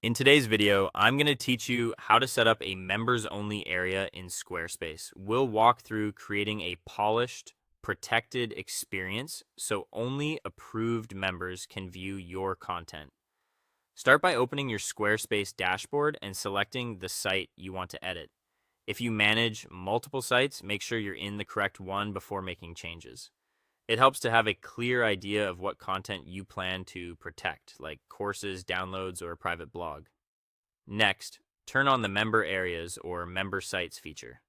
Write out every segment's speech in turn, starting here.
In today's video, I'm going to teach you how to set up a members-only area in Squarespace. We'll walk through creating a polished, protected experience so only approved members can view your content. Start by opening your Squarespace dashboard and selecting the site you want to edit. If you manage multiple sites, make sure you're in the correct one before making changes. It helps to have a clear idea of what content you plan to protect, like courses, downloads, or a private blog. Next, turn on the Member Areas or Member Sites feature.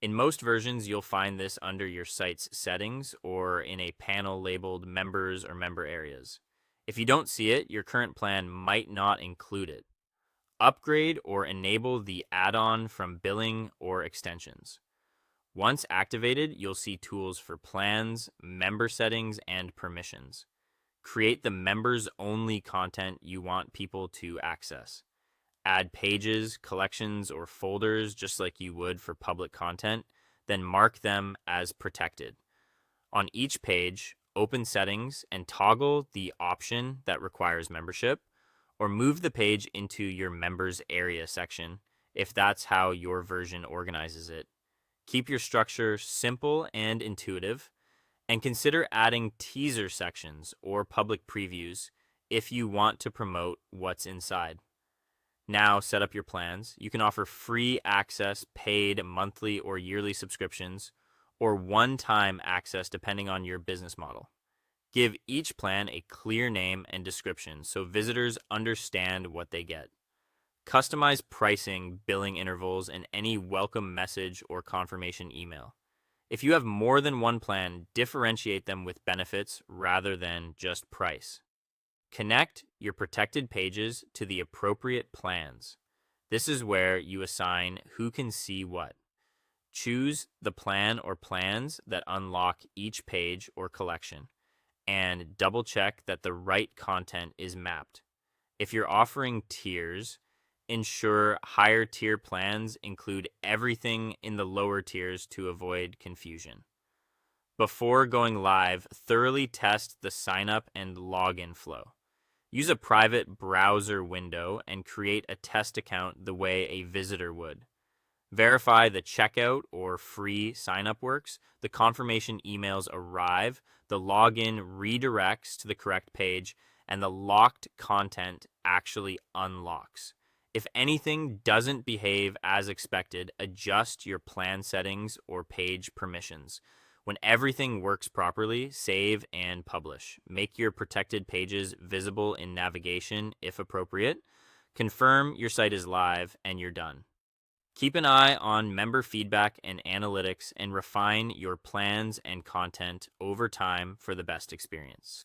In most versions, you'll find this under your site's settings or in a panel labeled Members or Member Areas. If you don't see it, your current plan might not include it. Upgrade or enable the add-on from billing or extensions. Once activated, you'll see tools for plans, member settings, and permissions. Create the members-only content you want people to access. Add pages, collections, or folders just like you would for public content, then mark them as protected. On each page, open settings and toggle the option that requires membership, or move the page into your members area section if that's how your version organizes it. Keep your structure simple and intuitive, and consider adding teaser sections or public previews if you want to promote what's inside. Now set up your plans. You can offer free access, paid monthly or yearly subscriptions, or one-time access depending on your business model. Give each plan a clear name and description so visitors understand what they get. Customize pricing, billing intervals, and any welcome message or confirmation email. If you have more than one plan, differentiate them with benefits rather than just price. Connect your protected pages to the appropriate plans. This is where you assign who can see what. Choose the plan or plans that unlock each page or collection, and double check that the right content is mapped. If you're offering tiers, ensure higher tier plans include everything in the lower tiers to avoid confusion. Before going live, thoroughly test the sign up and login flow. Use a private browser window and create a test account the way a visitor would. Verify the checkout or free sign up works, the confirmation emails arrive, the login redirects to the correct page, and the locked content actually unlocks. If anything doesn't behave as expected, adjust your plan settings or page permissions. When everything works properly, save and publish. Make your protected pages visible in navigation if appropriate. Confirm your site is live and you're done. Keep an eye on member feedback and analytics and refine your plans and content over time for the best experience.